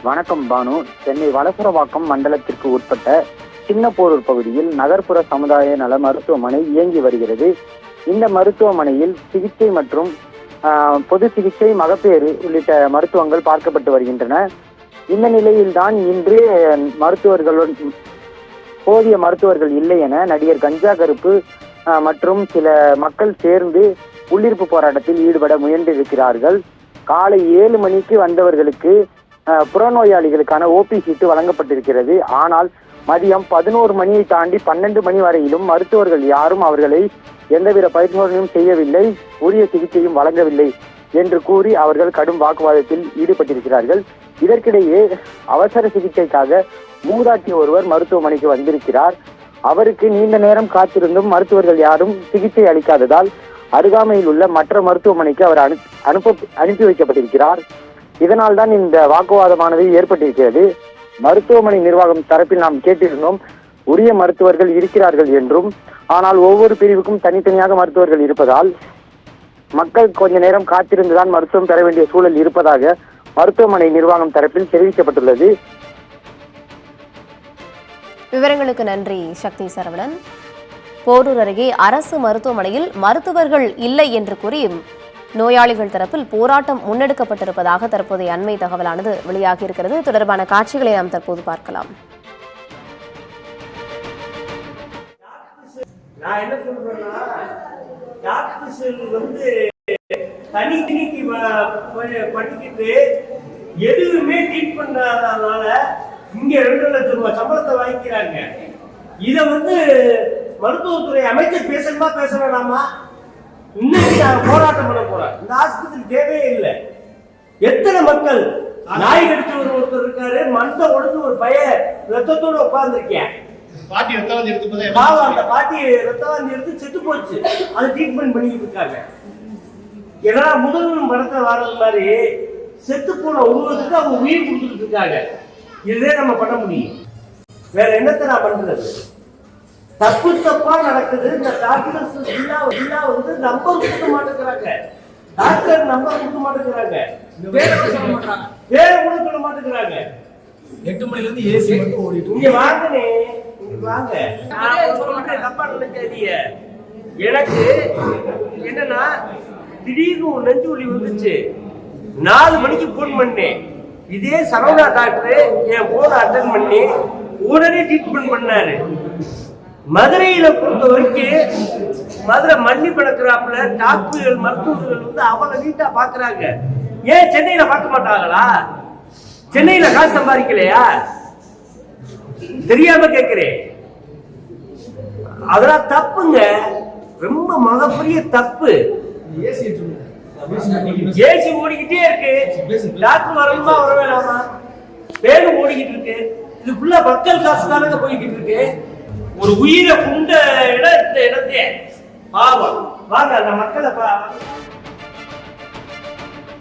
வணக்கம் பானு. சென்னை வலசரவாக்கம் மண்டலத்திற்கு உட்பட்ட சின்னப்போரூர் பகுதியில் நகர்ப்புற சமுதாய நல மருத்துவமனை இயங்கி வருகிறது. இந்த மருத்துவமனையில் சிகிச்சை மற்றும் பொது சிகிச்சை, மகப்பேறு உள்ளிட்ட மருத்துவங்கள் பார்க்கப்பட்டு வருகின்றன. இந்த நிலையில்தான் இன்று போதிய மருத்துவர்கள் இல்லை என நடிகர் கஞ்சா கருப்பு மற்றும் சில மக்கள் சேர்ந்து உள்ளிருப்பு போராட்டத்தில் ஈடுபட முயன்றிருக்கிறார்கள். காலை 7 மணிக்கு வந்தவர்களுக்கு புறநோயாளிகளுக்கான ஓபி சீட்டு வழங்கப்பட்டிருக்கிறது. ஆனால் மதியம் 11 மணியை தாண்டி 12 மணி வரையிலும் மருத்துவர்கள் யாரும் அவர்களை எந்தவித பரிசோதனையும் செய்யவில்லை, உரிய சிகிச்சையும் வழங்கவில்லை என்று கூறி அவர்கள் கடும் வாக்குவாதத்தில் ஈடுபட்டிருக்கிறார்கள். இதற்கிடையே அவசர சிகிச்சைக்காக மூதாட்டி ஒருவர் மருத்துவமனைக்கு வந்திருக்கிறார். அவருக்கு நீண்ட நேரம் காத்திருந்தும் மருத்துவர்கள் யாரும் சிகிச்சை அளிக்காததால் அருகாமையில் உள்ள மற்ற மருத்துவமனைக்கு அவர் அனுப்பி வைக்கப்பட்டிருக்கிறார். இதனால் தான் இந்த வாக்குவாதமானது ஏற்பட்டிருக்கிறது. மருத்துவமனை நிர்வாகம் தரப்பில் நாம் கேட்டிருந்தோம், உரிய மருத்துவர்கள் இருக்கிறார்கள் என்றும், ஆனால் ஒவ்வொரு பிரிவுக்கும் தனித்தனியாக மருத்துவர்கள் இருப்பதால் மக்கள் கொஞ்ச நேரம் காத்திருந்துதான் மருத்துவம் பெற வேண்டிய சூழல் இருப்பதாக மருத்துவமனை நிர்வாகம் தரப்பில் தெரிவிக்கப்பட்டுள்ளது. விவரங்களுக்கு நன்றி சக்தி சரவணன். போரூர் அருகே அரசு மருத்துவமனையில் மருத்துவர்கள் இல்லை என்று கூறி நோயாளிகள் தரப்பில் போராட்டம் முன்னெடுக்கப்பட்டிருப்பதாக தற்போதைய அண்மை தகவலானது வெளியாகி இருக்கிறது. தொடர்பான காட்சிகளை நாம் தற்போது பார்க்கலாம். நான் என்ன சொல்றேன்னா, டாக்டர்ஸ் தனிக்கு படிக்கிட்டு எதுவுமே ட்ரீட் பண்ணாதனால இங்க 2 லட்சம் ரூபாய் சம்பளத்தை வாங்கிக்கிறாங்க. இத மருத்துவத்துறை அமைச்சர் பேசணுமா பேச வேணாமா? இன்னைக்கு நான் போராட்டம் பண்ண போறேன். இந்த ஆஸ்பத்திரி தேவையே இல்லை. எத்தனை மக்கள், நாய் கடிச்சு ஒருத்தர் இருக்காரு, மண்டை உடஞ்சு ஒரு பையன் ரத்தத்தோட உட்கார்ந்துருக்கேன். அந்த பாட்டி ரத்தவாந்தி எடுத்து செத்து போச்சு. அது ட்ரீட்மெண்ட் பண்ணிட்டு இருக்காங்க. ஏன்னா முதல்வன் படத்தை வர்றது மாதிரி செத்து போன உருவத்துக்கு அவங்க உயிர் கொடுத்துட்டு இருக்காங்க. இதே நம்ம பண்ண முடியும். வேற என்னத்தை நான் பண்றது? தப்பா நடக்குது. இந்த டாக்டர்ஸ் நம்பர் கொடுக்க மாட்டேங்கிறாங்க. டாக்டர் நம்பர் கொடுக்க மாட்டேங்கிறாங்க. வேற கூட சொல்ல மாட்டேங்கிறாங்க. 8 மணில இருந்து ஏசி மட்டும் ஓடிட்டு இங்க வாங்கனே, இங்க வாங்க. தப்பா நினைக்காதீங்க. எனக்கு என்னன்னா, திடீர்னு ஒரு நெஞ்சு வலி வந்துச்சு. 4 மணிக்கு போன் பண்ணேன். இதே சரவணா டாக்டர் என் போன அட்டன் பண்ணி உடனே ட்ரீட்மெண்ட் பண்ணாரு. மதுரையில பொறுத்த வரைக்கும் மதுரை மண்ணி பழக்கிறாப்புல டாக்டர்கள், மருத்துவர்கள் அவளை நீட்டா பாக்குறாங்க. ஏன் சென்னையில பார்க்க மாட்டாங்களா? சென்னையில காசு சம்பாதிக்கலையா? தெரியாம கேட்கிறேன். அதெல்லாம் தப்புங்க, ரொம்ப மிகப்பெரிய தப்பு. ஏசி ஓடிக்கிட்டே இருக்கு. டாக்டர் வரணுமா வர வேணாமா? வேணும் ஓடிக்கிட்டு இருக்கு. இதுக்குள்ள மக்கள் காசு தானங்க போய்கிட்டு இருக்கு. ஒரு உயிரை கொண்ட இடத்தை பாவம் வாங்க அந்த மக்களை